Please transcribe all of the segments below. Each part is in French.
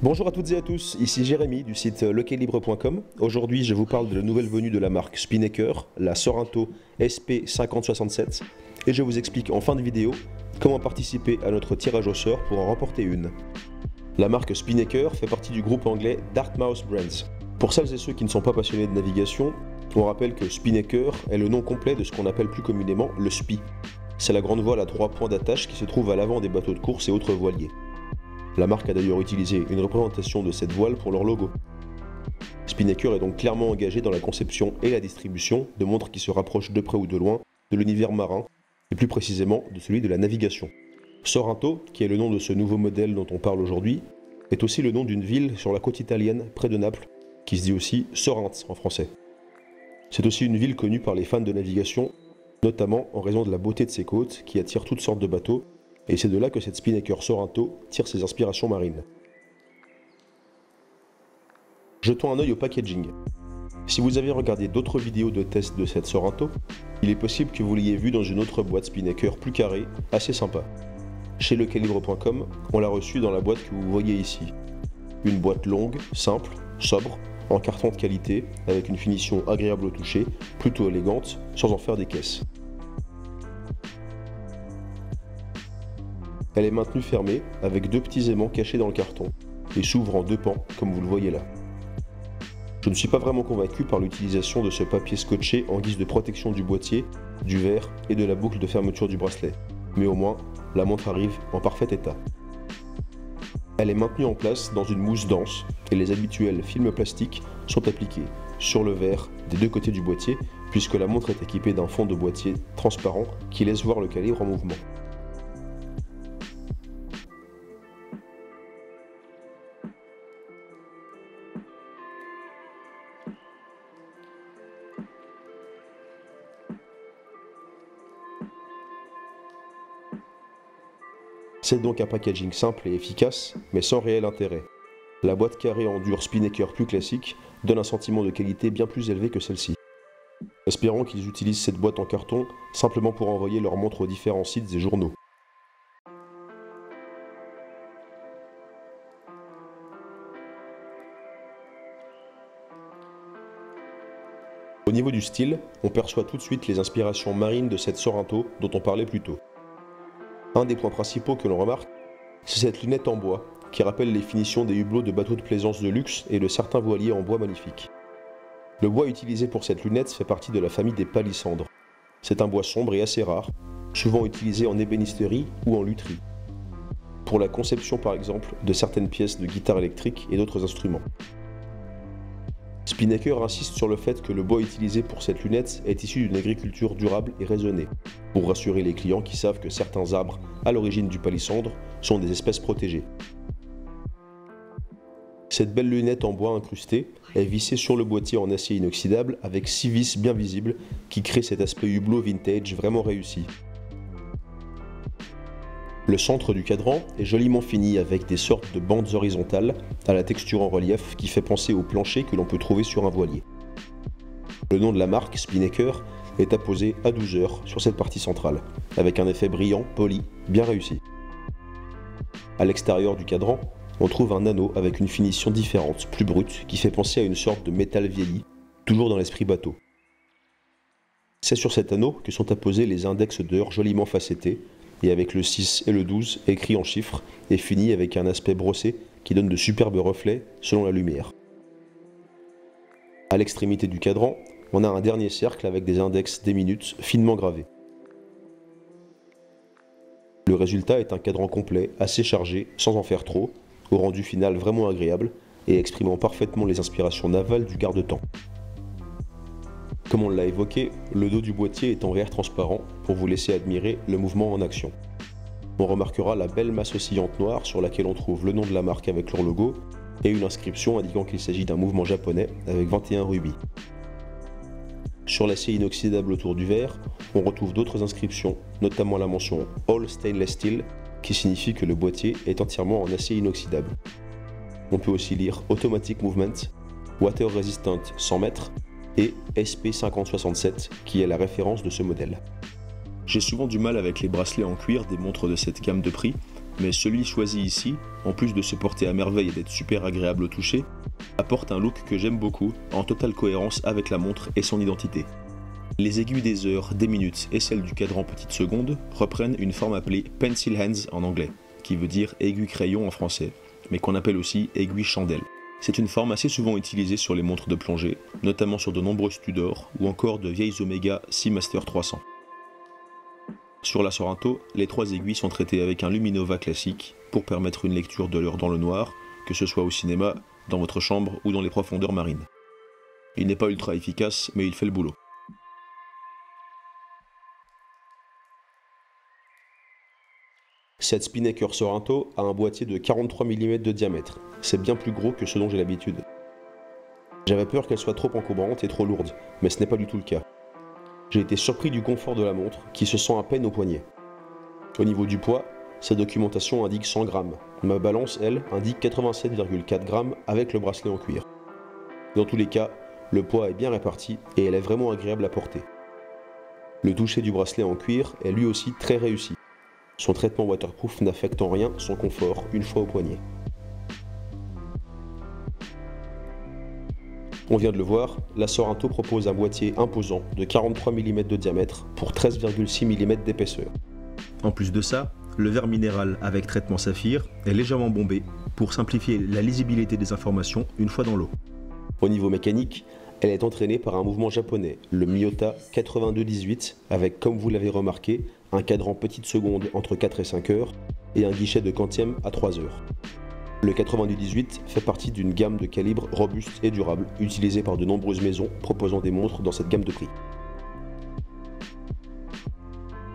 Bonjour à toutes et à tous, ici Jérémy du site lequelibre.com. Aujourd'hui, je vous parle de la nouvelle venue de la marque Spinnaker, la Sorento SP5067, et je vous explique en fin de vidéo comment participer à notre tirage au sort pour en remporter une. La marque Spinnaker fait partie du groupe anglais Dartmouth Brands. Pour celles et ceux qui ne sont pas passionnés de navigation, on rappelle que Spinnaker est le nom complet de ce qu'on appelle plus communément le SPI. C'est la grande voile à 3 points d'attache qui se trouve à l'avant des bateaux de course et autres voiliers. La marque a d'ailleurs utilisé une représentation de cette voile pour leur logo. Spinnaker est donc clairement engagé dans la conception et la distribution de montres qui se rapprochent de près ou de loin de l'univers marin, et plus précisément de celui de la navigation. Sorento, qui est le nom de ce nouveau modèle dont on parle aujourd'hui, est aussi le nom d'une ville sur la côte italienne près de Naples, qui se dit aussi Sorrente en français. C'est aussi une ville connue par les fans de navigation, notamment en raison de la beauté de ses côtes qui attire toutes sortes de bateaux, et c'est de là que cette Spinnaker Sorento tire ses inspirations marines. Jetons un œil au packaging. Si vous avez regardé d'autres vidéos de test de cette Sorento, il est possible que vous l'ayez vue dans une autre boîte Spinnaker plus carrée, assez sympa. Chez lequelibre.com, on l'a reçue dans la boîte que vous voyez ici. Une boîte longue, simple, sobre, en carton de qualité, avec une finition agréable au toucher, plutôt élégante, sans en faire des caisses. Elle est maintenue fermée, avec deux petits aimants cachés dans le carton, et s'ouvre en deux pans, comme vous le voyez là. Je ne suis pas vraiment convaincu par l'utilisation de ce papier scotché en guise de protection du boîtier, du verre et de la boucle de fermeture du bracelet, mais au moins, la montre arrive en parfait état. Elle est maintenue en place dans une mousse dense, et les habituels films plastiques sont appliqués sur le verre des deux côtés du boîtier, puisque la montre est équipée d'un fond de boîtier transparent qui laisse voir le calibre en mouvement. C'est donc un packaging simple et efficace, mais sans réel intérêt. La boîte carrée en dur Spinnaker plus classique donne un sentiment de qualité bien plus élevé que celle-ci. Espérons qu'ils utilisent cette boîte en carton simplement pour envoyer leurs montres aux différents sites et journaux. Au niveau du style, on perçoit tout de suite les inspirations marines de cette Sorento dont on parlait plus tôt. Un des points principaux que l'on remarque, c'est cette lunette en bois, qui rappelle les finitions des hublots de bateaux de plaisance de luxe et de certains voiliers en bois magnifiques. Le bois utilisé pour cette lunette fait partie de la famille des palissandres. C'est un bois sombre et assez rare, souvent utilisé en ébénisterie ou en lutherie, pour la conception par exemple de certaines pièces de guitare électrique et d'autres instruments. Spinnaker insiste sur le fait que le bois utilisé pour cette lunette est issu d'une agriculture durable et raisonnée, pour rassurer les clients qui savent que certains arbres à l'origine du palissandre sont des espèces protégées. Cette belle lunette en bois incrusté est vissée sur le boîtier en acier inoxydable avec 6 vis bien visibles qui créent cet aspect hublot vintage vraiment réussi. Le centre du cadran est joliment fini avec des sortes de bandes horizontales à la texture en relief qui fait penser au plancher que l'on peut trouver sur un voilier. Le nom de la marque, Spinnaker, est apposé à 12 heures sur cette partie centrale, avec un effet brillant, poli, bien réussi. À l'extérieur du cadran, on trouve un anneau avec une finition différente, plus brute, qui fait penser à une sorte de métal vieilli, toujours dans l'esprit bateau. C'est sur cet anneau que sont apposés les index d'heures joliment facettés, et avec le 6 et le 12 écrits en chiffres et finis avec un aspect brossé qui donne de superbes reflets selon la lumière. À l'extrémité du cadran, on a un dernier cercle avec des index des minutes finement gravés. Le résultat est un cadran complet, assez chargé, sans en faire trop, au rendu final vraiment agréable et exprimant parfaitement les inspirations navales du garde-temps. Comme on l'a évoqué, le dos du boîtier est en verre transparent pour vous laisser admirer le mouvement en action. On remarquera la belle masse oscillante noire sur laquelle on trouve le nom de la marque avec leur logo et une inscription indiquant qu'il s'agit d'un mouvement japonais avec 21 rubis. Sur l'acier inoxydable autour du verre, on retrouve d'autres inscriptions, notamment la mention All Stainless Steel qui signifie que le boîtier est entièrement en acier inoxydable. On peut aussi lire Automatic Movement, Water Resistant 100 mètres et SP5067 qui est la référence de ce modèle. J'ai souvent du mal avec les bracelets en cuir des montres de cette gamme de prix, mais celui choisi ici, en plus de se porter à merveille et d'être super agréable au toucher, apporte un look que j'aime beaucoup, en totale cohérence avec la montre et son identité. Les aiguilles des heures, des minutes et celles du cadran petites secondes reprennent une forme appelée pencil hands en anglais, qui veut dire aiguille crayon en français, mais qu'on appelle aussi aiguille chandelle. C'est une forme assez souvent utilisée sur les montres de plongée, notamment sur de nombreuses Tudor ou encore de vieilles Omega Seamaster 300. Sur la Sorento, les 3 aiguilles sont traitées avec un Luminova classique pour permettre une lecture de l'heure dans le noir, que ce soit au cinéma, dans votre chambre ou dans les profondeurs marines. Il n'est pas ultra efficace, mais il fait le boulot. Cette Spinnaker Sorento a un boîtier de 43 mm de diamètre. C'est bien plus gros que ce dont j'ai l'habitude. J'avais peur qu'elle soit trop encombrante et trop lourde, mais ce n'est pas du tout le cas. J'ai été surpris du confort de la montre, qui se sent à peine au poignet. Au niveau du poids, sa documentation indique 100 grammes. Ma balance, elle, indique 87,4 grammes avec le bracelet en cuir. Dans tous les cas, le poids est bien réparti et elle est vraiment agréable à porter. Le toucher du bracelet en cuir est lui aussi très réussi. Son traitement waterproof n'affecte en rien son confort une fois au poignet. On vient de le voir, la Sorento propose un boîtier imposant de 43 mm de diamètre pour 13,6 mm d'épaisseur. En plus de ça, le verre minéral avec traitement saphir est légèrement bombé pour simplifier la lisibilité des informations une fois dans l'eau. Au niveau mécanique, elle est entraînée par un mouvement japonais, le Miyota 8218, avec, comme vous l'avez remarqué, un cadran petite seconde entre 4 et 5 heures et un guichet de quantième à 3 heures. Le 8218 fait partie d'une gamme de calibres robustes et durables utilisée par de nombreuses maisons proposant des montres dans cette gamme de prix.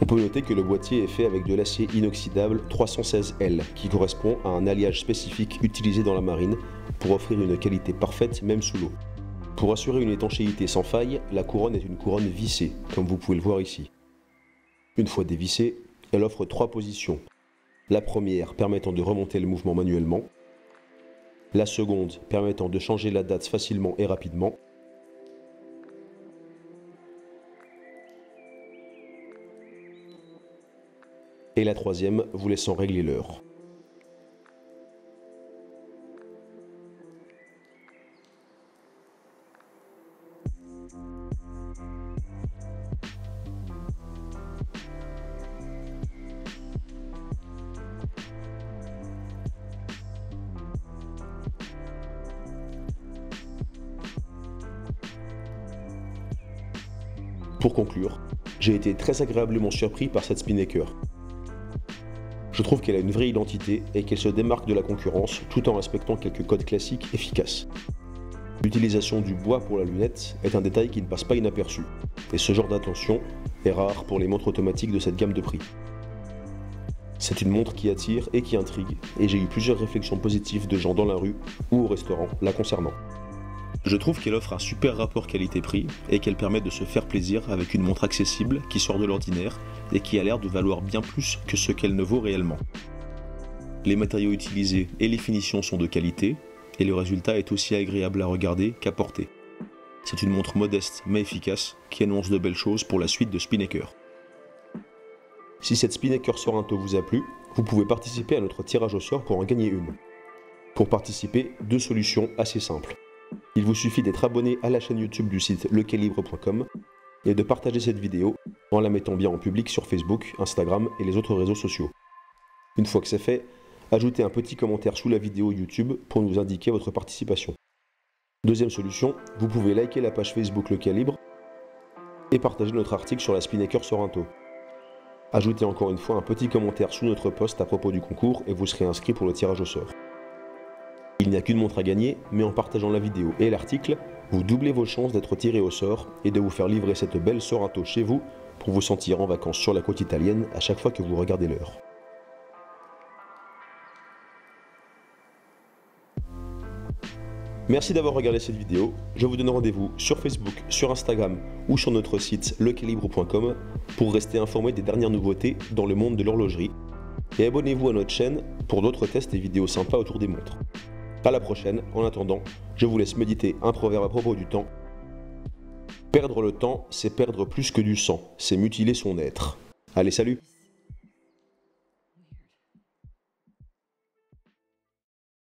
On peut noter que le boîtier est fait avec de l'acier inoxydable 316L qui correspond à un alliage spécifique utilisé dans la marine pour offrir une qualité parfaite même sous l'eau. Pour assurer une étanchéité sans faille, la couronne est une couronne vissée, comme vous pouvez le voir ici. Une fois dévissée, elle offre 3 positions. La première permettant de remonter le mouvement manuellement, la seconde permettant de changer la date facilement et rapidement, et la troisième vous laissant régler l'heure. Pour conclure, j'ai été très agréablement surpris par cette Spinnaker. Je trouve qu'elle a une vraie identité et qu'elle se démarque de la concurrence tout en respectant quelques codes classiques efficaces. L'utilisation du bois pour la lunette est un détail qui ne passe pas inaperçu, et ce genre d'attention est rare pour les montres automatiques de cette gamme de prix. C'est une montre qui attire et qui intrigue, et j'ai eu plusieurs réflexions positives de gens dans la rue ou au restaurant la concernant. Je trouve qu'elle offre un super rapport qualité-prix et qu'elle permet de se faire plaisir avec une montre accessible qui sort de l'ordinaire et qui a l'air de valoir bien plus que ce qu'elle ne vaut réellement. Les matériaux utilisés et les finitions sont de qualité et le résultat est aussi agréable à regarder qu'à porter. C'est une montre modeste mais efficace qui annonce de belles choses pour la suite de Spinnaker. Si cette Spinnaker Sorento vous a plu, vous pouvez participer à notre tirage au sort pour en gagner une. Pour participer, 2 solutions assez simples. Il vous suffit d'être abonné à la chaîne YouTube du site lequelibre.com et de partager cette vidéo en la mettant bien en public sur Facebook, Instagram et les autres réseaux sociaux. Une fois que c'est fait, ajoutez un petit commentaire sous la vidéo YouTube pour nous indiquer votre participation. Deuxième solution, vous pouvez liker la page Facebook Le Calibre et partager notre article sur la Spinnaker Sorento. Ajoutez encore une fois un petit commentaire sous notre post à propos du concours et vous serez inscrit pour le tirage au sort. Il n'y a qu'une montre à gagner, mais en partageant la vidéo et l'article, vous doublez vos chances d'être tiré au sort et de vous faire livrer cette belle Sorento chez vous pour vous sentir en vacances sur la côte italienne à chaque fois que vous regardez l'heure. Merci d'avoir regardé cette vidéo, je vous donne rendez-vous sur Facebook, sur Instagram ou sur notre site lequelibre.com pour rester informé des dernières nouveautés dans le monde de l'horlogerie et abonnez-vous à notre chaîne pour d'autres tests et vidéos sympas autour des montres. A la prochaine, en attendant, je vous laisse méditer un proverbe à propos du temps. Perdre le temps, c'est perdre plus que du sang, c'est mutiler son être. Allez, salut!